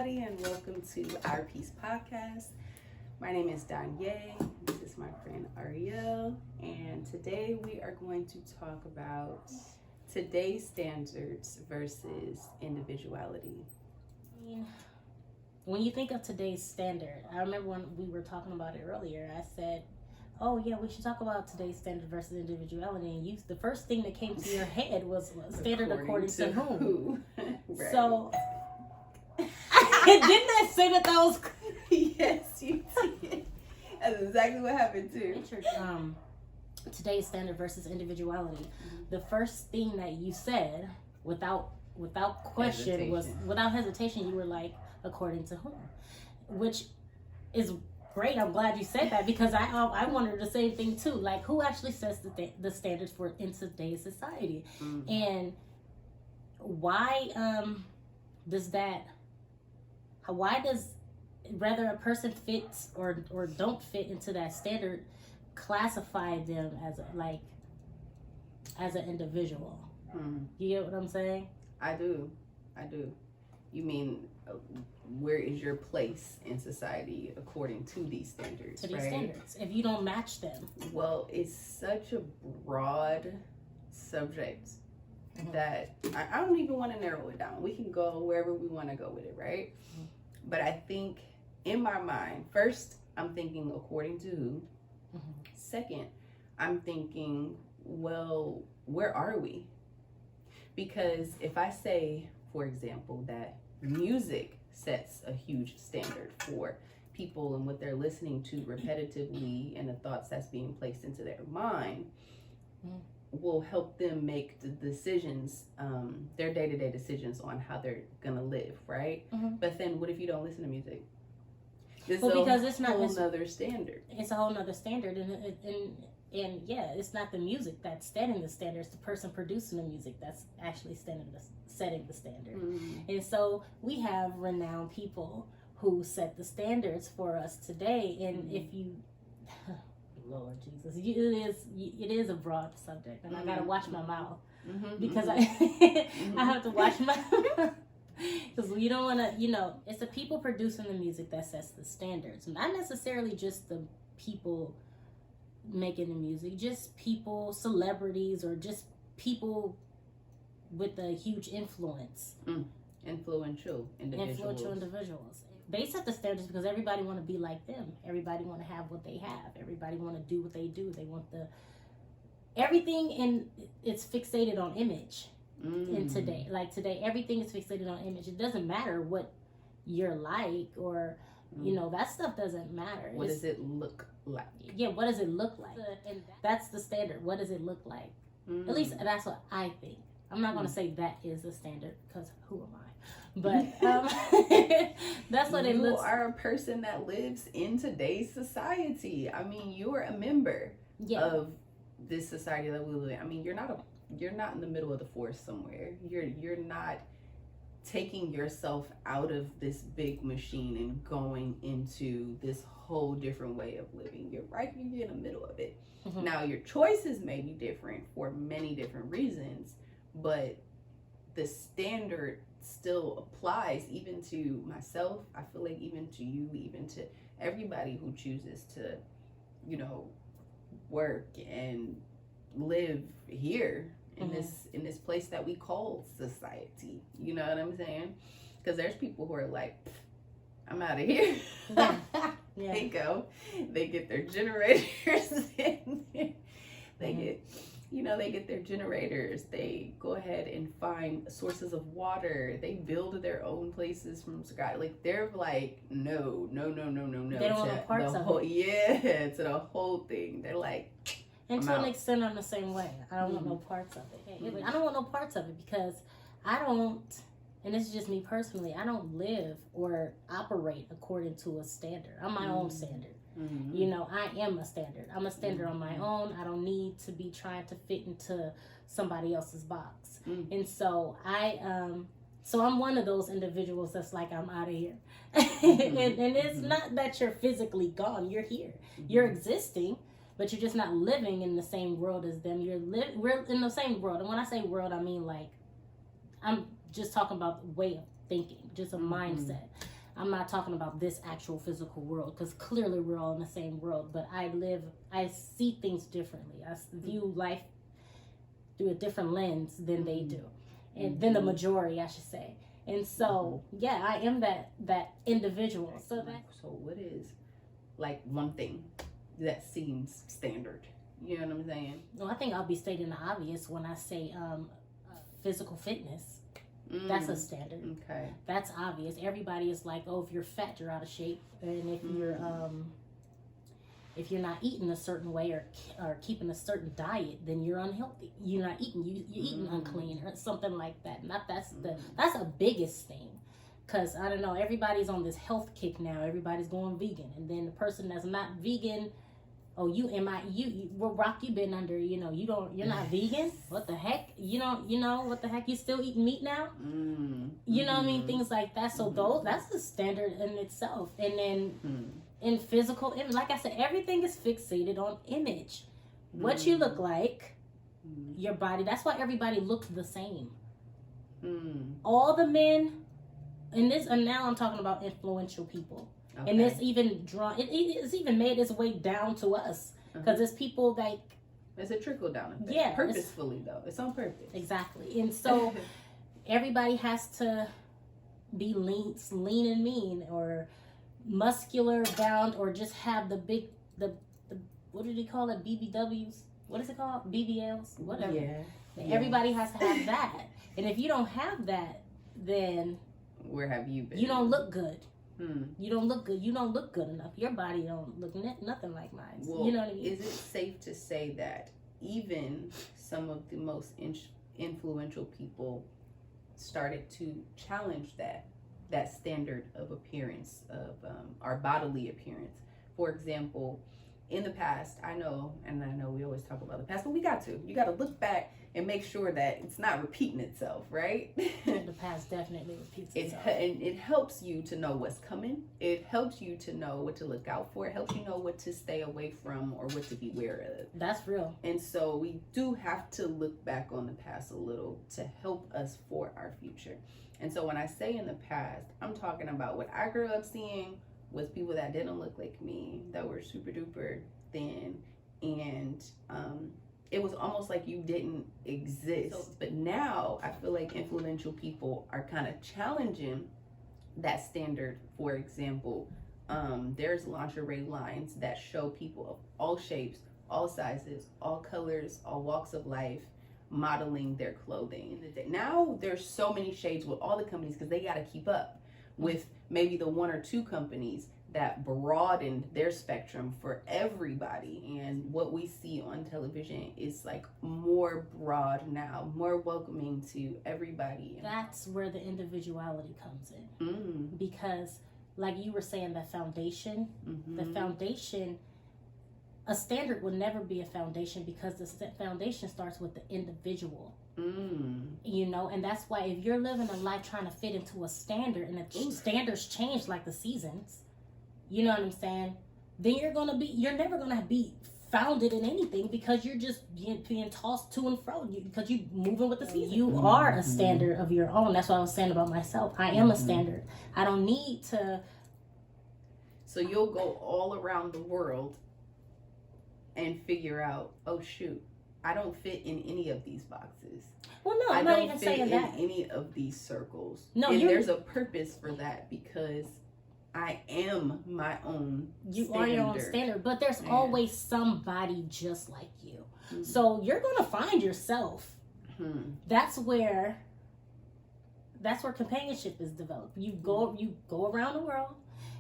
everybody, and welcome to Our Peace Podcast. My name is Danye. This is my friend Ariel, and today we are going to talk about today's standards versus individuality. When you think of today's standard, I remember when we were talking about it earlier, I said, oh yeah, we should talk about today's standard versus individuality. And the first thing that came to your head was standard according to whom? Right. So, didn't that say that was... Yes, you did. That's exactly what happened too. Today's standard versus individuality. Mm-hmm. The first thing that you said, without question, without hesitation, you were like, according to whom? Which is great. I'm glad you said that, because I wondered the same thing too. Like, who actually sets the standards for in today's society, and why does whether a person fits or don't fit into that standard classify them as an individual? You get what I'm saying? I do. You mean, where is your place in society according to these standards? To these standards, if you don't match them. Well, it's such a broad subject that I don't even want to narrow it down. We can go wherever we want to go with it, right? But I think in my mind, first, I'm thinking according to who. Second, I'm thinking, well, where are we? Because if I say, for example, that music sets a huge standard for people and what they're listening to repetitively and the thoughts that's being placed into their mind will help them make the decisions, their day-to-day decisions on how they're gonna live, right? But then what if you don't listen to music? Because it's not a whole nother standard. It's a whole nother standard, and yeah, it's not the music that's setting the standard. It's the person producing the music that's actually setting the standard. And so we have renowned people who set the standards for us today. And if you, Lord Jesus, it is a broad subject, and I gotta watch my mouth because I have to watch my. Because you don't want to, it's the people producing the music that sets the standards. Not necessarily just the people making the music, just people, celebrities, or just people with a huge influence. Influential individuals. They set the standards because everybody want to be like them. Everybody want to have what they have. Everybody want to do what they do. They want everything, and it's fixated on image. And today, everything is fixated on image. It doesn't matter what you're like, or that stuff doesn't matter. What does it look like? Yeah, what does it look like? And that's the standard. What does it look like? At least that's what I think. I'm not going to say that is the standard, because who am I? But that's what it looks. You are a person that lives in today's society. I mean, you're a member of this society that we live in. I mean, you're not in the middle of the forest somewhere. You're not taking yourself out of this big machine and going into this whole different way of living. You're in the middle of it. Now, your choices may be different for many different reasons, but the standard still applies even to myself. I feel like even to you, even to everybody who chooses to, work and live here in this place that we call society. You know what I'm saying? Because there's people who are like, I'm out of here. They go, they get their generators in. They get their generators. They go ahead and find sources of water. They build their own places from scratch. Like, they're like, no. They don't want no parts of it. Yeah, to the whole thing. They're like, and to an extent, I'm the same way. I don't want no parts of it. I don't want no parts of it because I don't, and this is just me personally, I don't live or operate according to a standard. I'm my own standard. I am a standard. I'm a standard on my own. I don't need to be trying to fit into somebody else's box. And so I'm one of those individuals that's like, I'm out of here. And it's not that you're physically gone. You're here. You're existing. But you're just not living in the same world as them. We're in the same world. And when I say world, I mean, like, I'm just talking about the way of thinking, just a mindset. I'm not talking about this actual physical world, because clearly we're all in the same world, but I see things differently. I view life through a different lens than they do, and than the majority, I should say. And so, yeah, I am that individual. So what is like one thing that seems standard? You know what I'm saying? Well, I think I'll be stating the obvious when I say physical fitness. That's a standard. Okay. That's obvious. Everybody is like, oh, if you're fat, you're out of shape, and if you're not eating a certain way or keeping a certain diet, then you're unhealthy. You're not eating. You're eating unclean or something like that. That's a biggest thing, because I don't know. Everybody's on this health kick now. Everybody's going vegan, and then the person that's not vegan. Oh, what rock you been under? You're not vegan? What the heck? What the heck? You still eating meat now? You know what I mean? Things like that. So that's a standard in itself. And then in physical image, like I said, everything is fixated on image. What you look like, your body. That's why everybody looks the same. All the men, and now I'm talking about influential people. Okay. And it's even it's even made its way down to us, because it's people like, it's a trickle down effect. Yeah, purposefully though. It's on purpose. Exactly. And so everybody has to be lean and mean, or muscular bound, or just have the what did he call it? BBWs? What is it called? BBLs? Whatever. Yeah. Everybody has to have that. And if you don't have that, then where have you been? You don't look good. You don't look good. You don't look good enough. Your body don't look nothing like mine. Well, you know what I mean? Is it safe to say that even some of the most influential people started to challenge that standard of appearance, of our bodily appearance? For example, in the past, I know we always talk about the past, but you got to look back and make sure that it's not repeating itself, right? The past definitely repeats itself. And it helps you to know what's coming. It helps you to know what to look out for. It helps you know what to stay away from or what to beware of. That's real. And so we do have to look back on the past a little to help us for our future. And so when I say in the past, I'm talking about what I grew up seeing was people that didn't look like me, that were super duper thin, and it was almost like you didn't exist. But now I feel like influential people are kind of challenging that standard. For example, there's lingerie lines that show people of all shapes, all sizes, all colors, all walks of life, modeling their clothing. Now there's so many shades with all the companies, because they got to keep up with maybe the one or two companies that broadened their spectrum for everybody. And what we see on television is like more broad now, more welcoming to everybody. That's where the individuality comes in. Because like you were saying, the foundation, a standard will never be a foundation, because the foundation starts with the individual. And that's why if you're living a life trying to fit into a standard, and the standards change like the seasons, you know what I'm saying? Then you're never gonna be founded in anything, because you're just being tossed to and fro, because you're moving with the season. You are a standard of your own. That's what I was saying about myself. I am a standard. I don't need to. So you'll go all around the world and figure out, oh shoot, I don't fit in any of these boxes. Well, no, I'm not even saying that. I don't fit in any of these circles. No, and there's a purpose for that, because I am my own standard. You are your own standard, but there's always somebody just like you. So you're going to find yourself. That's where companionship is developed. You go around the world.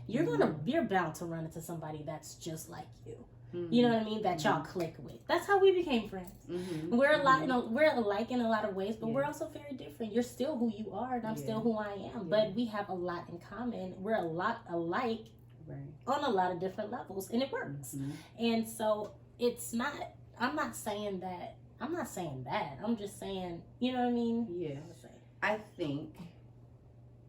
You're bound to run into somebody that's just like you. You know what I mean? That y'all click with. That's how we became friends. We're alike in a lot of ways, but we're also very different. You're still who you are, and I'm still who I am. But we have a lot in common. We're a lot alike on a lot of different levels, and it works. And so it's not. I'm not saying that. I'm just saying. You know what I mean? Yeah. I think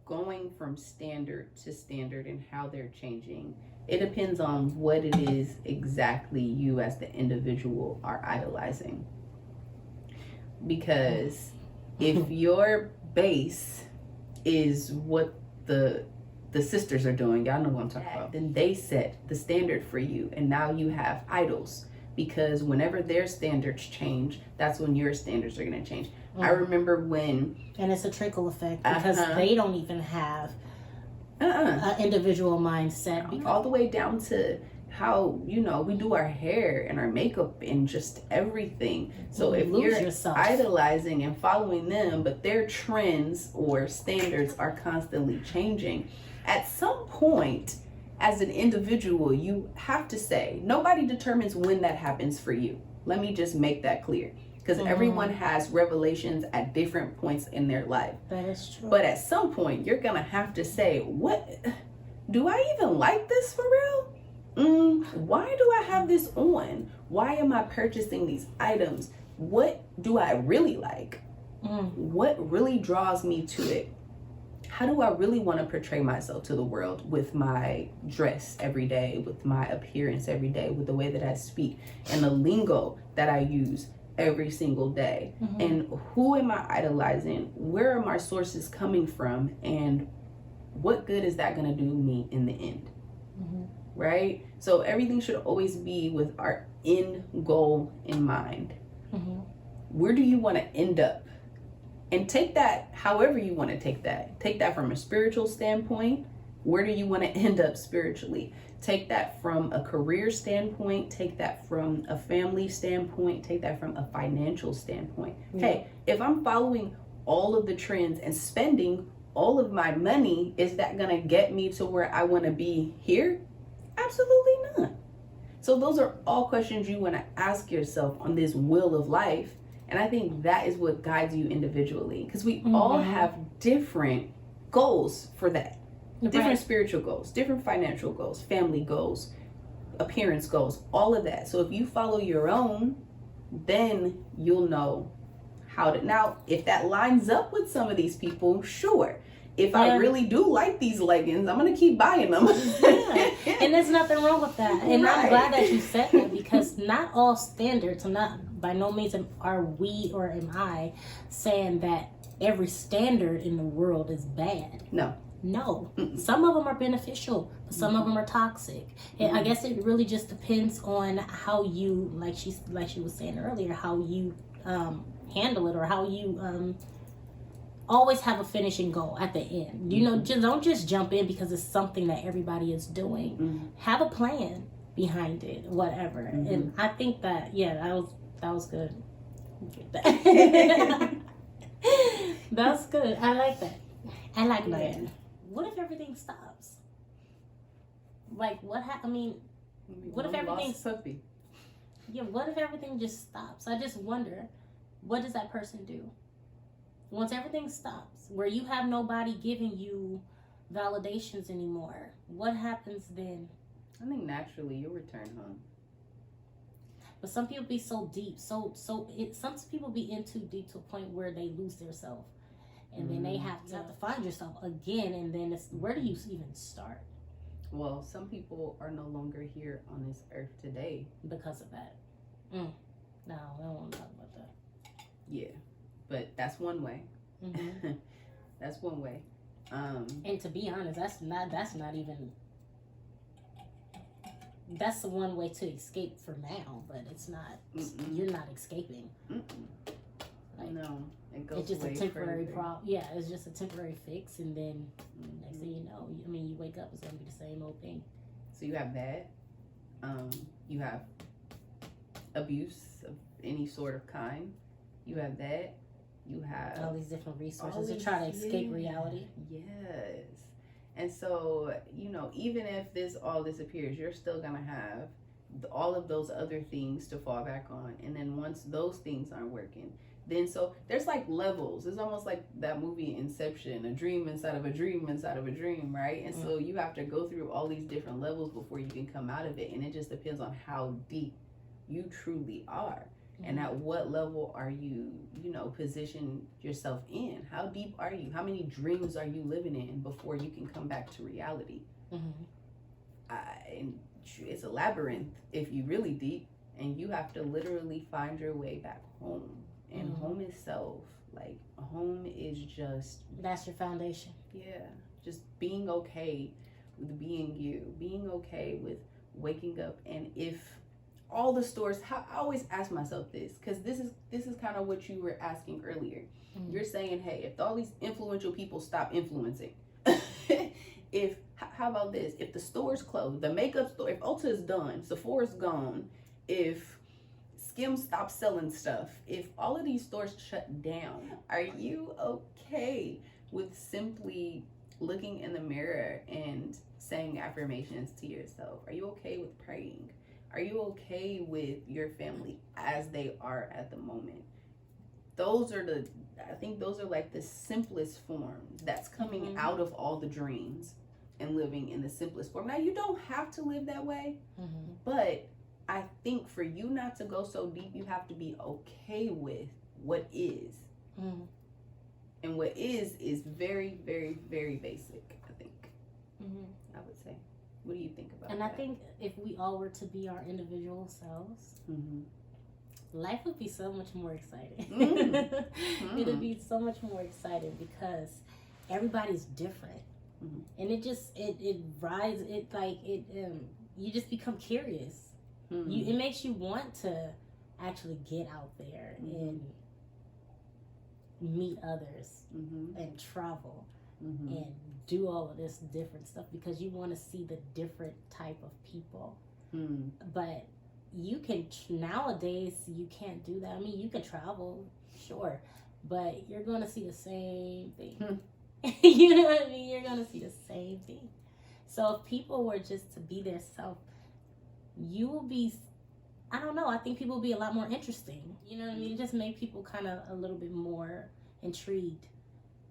going from standard to standard and how they're changing, it depends on what it is exactly you as the individual are idolizing. Because if your base is what the the sisters are doing, y'all know what I'm talking about, then they set the standard for you, and now you have idols, because whenever their standards change, that's when your standards are going to change. I remember when, and it's a trickle effect, because they don't even have an individual mindset, all the way down to how, you know, we do our hair and our makeup and just everything. So if you're idolizing and following them, but their trends or standards are constantly changing, at some point as an individual, you have to say, nobody determines when that happens for you. Let me just make that clear. Because everyone has revelations at different points in their life. That is true. But at some point, you're going to have to say, what, do I even like this for real? Why do I have this on? Why am I purchasing these items? What do I really like? What really draws me to it? How do I really want to portray myself to the world with my dress every day, with my appearance every day, with the way that I speak and the lingo that I use every single day? And who am I idolizing? Where are my sources coming from? And what good is that going to do me in the end? Right? So everything should always be with our end goal in mind. Where do you want to end up? And take that however you want to take that. Take that from a spiritual standpoint. Where do you want to end up spiritually? Take that from a career standpoint. Take that from a family standpoint. Take that from a financial standpoint. Hey, if I'm following all of the trends and spending all of my money, is that going to get me to where I want to be here? Absolutely not. So those are all questions you want to ask yourself on this wheel of life. And I think that is what guides you individually, because we all have different goals for that. Different spiritual goals, different financial goals, family goals, appearance goals, all of that. So if you follow your own, then you'll know how to. Now, if that lines up with some of these people, sure. If I really do like these leggings, I'm going to keep buying them. And there's nothing wrong with that. And I'm glad that you said that, because not all standards, by no means are we or am I saying that every standard in the world is bad. No. Some of them are beneficial, but some of them are toxic. And I guess it really just depends on how you, like she was saying earlier, how you handle it, or how you always have a finishing goal at the end. You know, don't just jump in because it's something that everybody is doing. Have a plan behind it, whatever. And I think that, that was good. That's good. I like that. I like that. What if everything stops? Like, what if everything... puppy. Yeah, what if everything just stops? I just wonder, what does that person do? Once everything stops, where you have nobody giving you validations anymore, what happens then? I think naturally you'll return home. But some people be so deep, some people be in too deep to a point where they lose their self, and then they have to find yourself again. And then where do you even start? Well, some people are no longer here on this earth today because of that. No, I don't want to talk about that. Yeah. But that's one way. That's one way. And to be honest, that's not even. That's the one way to escape for now, but it's not. You're not escaping. Like, no, it's just a temporary problem. Yeah, it's just a temporary fix, and then next thing you know, you wake up, it's gonna be the same old thing. So you have that. You have abuse of any sort of kind. You have that. You have all these different resources to try to escape reality. Yes. And so, even if all disappears, you're still going to have all of those other things to fall back on. And then once those things aren't working, then so there's like levels. It's almost like that movie Inception, a dream inside of a dream inside of a dream, right? And so you have to go through all these different levels before you can come out of it. And it just depends on how deep you truly are. And at what level are you, position yourself in? How deep are you? How many dreams are you living in before you can come back to reality? And it's a labyrinth if you really deep, and you have to literally find your way back home. And home itself, like home is just... That's your foundation. Yeah. just being okay with being you, being okay with waking up. And if all the stores, I always ask myself this, because this is kind of what you were asking earlier. Mm-hmm. You're saying, hey, if all these influential people stop influencing, if how about this? If the stores close, the makeup store, if Ulta is done, Sephora's gone, if Skim stops selling stuff, if all of these stores shut down, are you okay with simply looking in the mirror and saying affirmations to yourself? Are you okay with praying? Are you okay with your family as they are at the moment? I think those are like the simplest form that's coming mm-hmm. out of all the dreams and living in the simplest form. Now, you don't have to live that way, mm-hmm. but I think for you not to go so deep, you have to be okay with what is. Mm-hmm. And what is very, very, very basic, I think. Mm-hmm. I would say. What do you think about that? And I think if we all were to be our individual selves, mm-hmm. life would be so much more exciting. Mm-hmm. It would be so much more exciting because everybody's different. Mm-hmm. And it just, it rides, you just become curious. Mm-hmm. It makes you want to actually get out there mm-hmm. and meet others mm-hmm. and travel mm-hmm. and do all of this different stuff because you want to see the different type of people. Mm-hmm. But you can, nowadays, you can't do that. I mean, you can travel, sure, but you're going to see the same thing. Mm-hmm. You know what I mean? You're going to see the same thing. So if people were just to be their self, you will be, I don't know, I think people will be a lot more interesting. You know what I mean? It just make people kind of a little bit more intrigued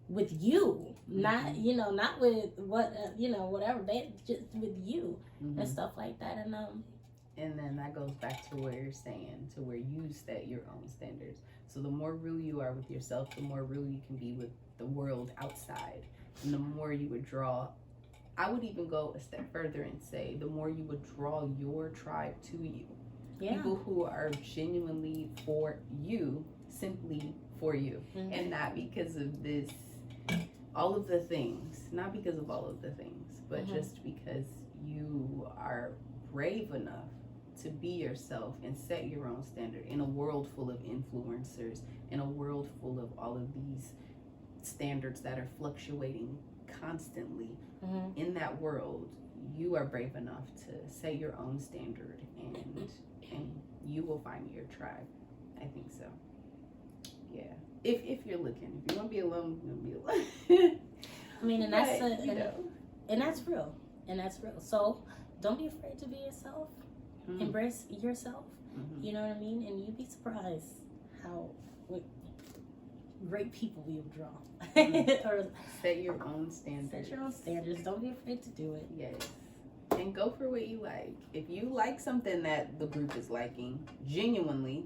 with you. Mm-hmm. Not with what, whatever, they just with you mm-hmm. and stuff like that. And then that goes back to where you're saying, to where you set your own standards. So the more real you are with yourself, the more real you can be with the world outside. And the more you would draw, I would even go a step further and say, the more you would draw your tribe to you. Yeah. People who are genuinely for you, simply for you. Mm-hmm. And not because of this, all of the things, not because of all of the things, but mm-hmm. just because you are brave enough to be yourself and set your own standard in a world full of influencers, in a world full of all of these standards that are fluctuating constantly. Mm-hmm. In that world, you are brave enough to set your own standard and you will find your tribe. I think so. Yeah. If you're looking, if you want to be alone, you're gonna be alone. I mean, and that's and that's real. And that's real. So don't be afraid to be yourself. Mm-hmm. Embrace yourself. Mm-hmm. You know what I mean? And you'd be surprised what great people you'll draw. Mm-hmm. Or set your own standards. Set your own standards. Don't be afraid to do it. Yes. And go for what you like. If you like something that the group is liking, genuinely,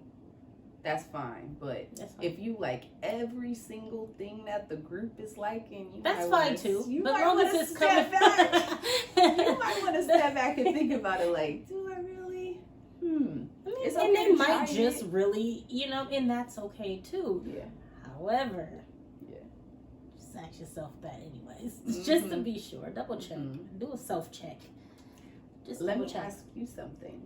that's fine. But if you like every single thing that the group is liking, that's fine too. You might want to step back. You might want to step back and think about it. Like, do I really? I mean, and they might just really, and that's okay too. Yeah. However, just ask yourself that anyways, mm-hmm. just to be sure. Double check. Mm-hmm. Do a self check. Just let me ask you something.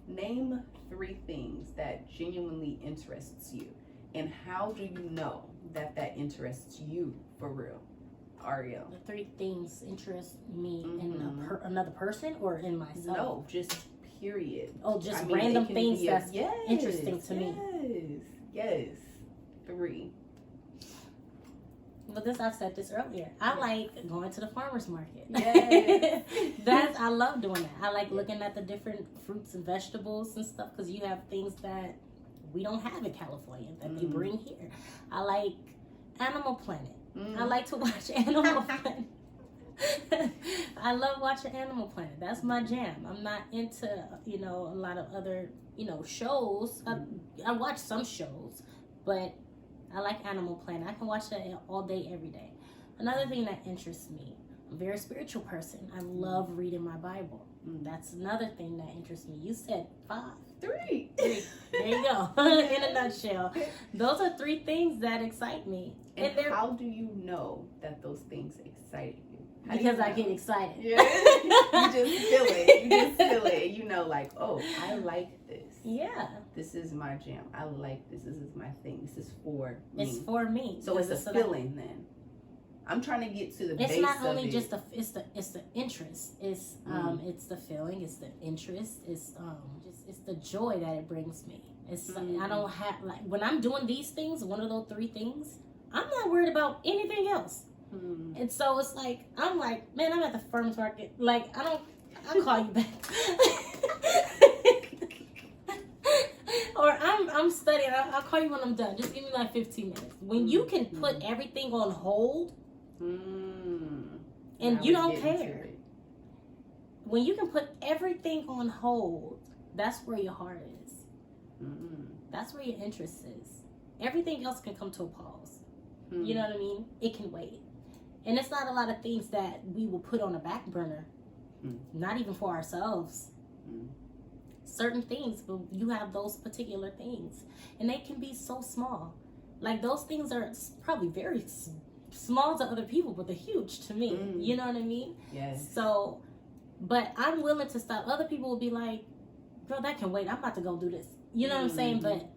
Name 3 things that genuinely interests you, and how do you know that interests you for real? Ariel. The 3 things interest me mm-hmm. in another person or in myself? No, just period. Oh, just random things that's interesting to me. Yes. 3. But I've said this earlier. I like going to the farmer's market. Yes. I love doing that. I like looking at the different fruits and vegetables and stuff because you have things that we don't have in California that they bring here. I like Animal Planet. I like to watch Animal Planet. I love watching Animal Planet. That's my jam. I'm not into, a lot of other, shows. I watch some shows, but I like Animal Planet. I can watch that all day, every day. Another thing that interests me, I'm a very spiritual person. I love reading my Bible. That's another thing that interests me. You said 5. 3. There you go. In a nutshell. Those are 3 things that excite me. And how do you know that those things excite you? Because I get excited. Yeah. You just feel it. You just feel it. You know, like, oh, I like this. Yeah. This is my jam. I like this. This is my thing. This is for me. It's for me. So it's a feeling then. I'm trying to get to the base of it. It's not only just the interest. It's it's the feeling. It's the interest. It's the joy that it brings me. It's I don't have like when I'm doing these things. One of those 3 things. I'm not worried about anything else. And so it's like I'm like, man, I'm at the farmers market. Like I'll call you back. Or I'm studying. I'll call you when I'm done. Just give me like 15 minutes. When you can put everything on hold, and you don't care. When you can put everything on hold, that's where your heart is. That's where your interest is. Everything else can come to a pause. You know what I mean? It can wait. And it's not a lot of things that we will put on a back burner. Not even for ourselves. Certain things, but you have those particular things. And they can be so small. Like those things are probably very small to other people, but they're huge to me. You know what I mean? Yes. So, but I'm willing to stop. Other people will be like, girl, that can wait. I'm about to go do this. You know what I'm saying? But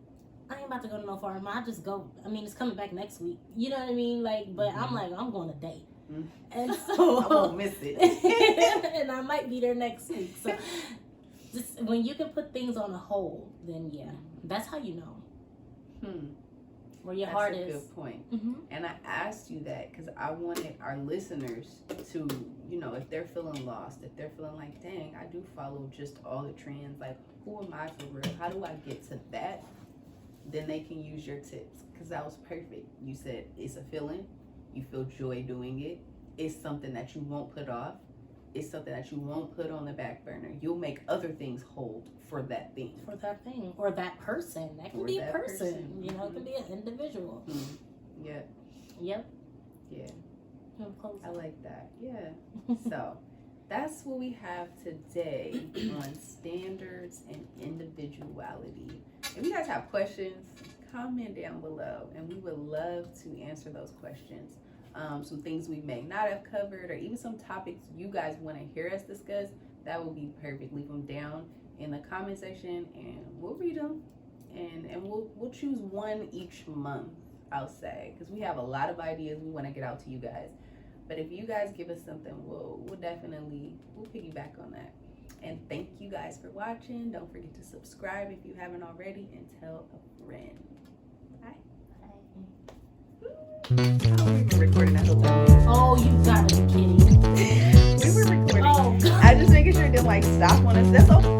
I ain't about to go to no farm. I just go. I mean, it's coming back next week. You know what I mean? Like, but I'm like, I'm going today. And so I won't miss it. And I might be there next week. So just when you can put things on a hold, then yeah, that's how you know where your heart is. That's a good point. And I asked you that because I wanted our listeners to, you know, if they're feeling lost, if they're feeling like, dang, I do follow just all the trends. Like, who am I for real? How do I get to that? Then they can use your tips because that was perfect. You said it's a feeling. You feel joy doing it. It's something that you won't put off. It's something that you won't put on the back burner. You'll make other things hold for that thing. For that thing. Or that person. That can be a person. You know, it can be an individual. Yeah. Yep. Yeah. I like that. Yeah. So that's what we have today on standards and individuality. If you guys have questions, comment down below, and we would love to answer those questions. Some things we may not have covered, or even some topics you guys want to hear us discuss, that would be perfect. Leave them down in the comment section, and we'll read them, and we'll choose one each month, I'll say, because we have a lot of ideas we want to get out to you guys. But if you guys give us something, we'll piggyback on that. And thank you guys for watching. Don't forget to subscribe if you haven't already, and tell a friend. Bye. Oh, we were recording that whole time. Oh, you gotta be kidding. We were recording. Oh, God. I just making sure it didn't like stop on us. That's okay.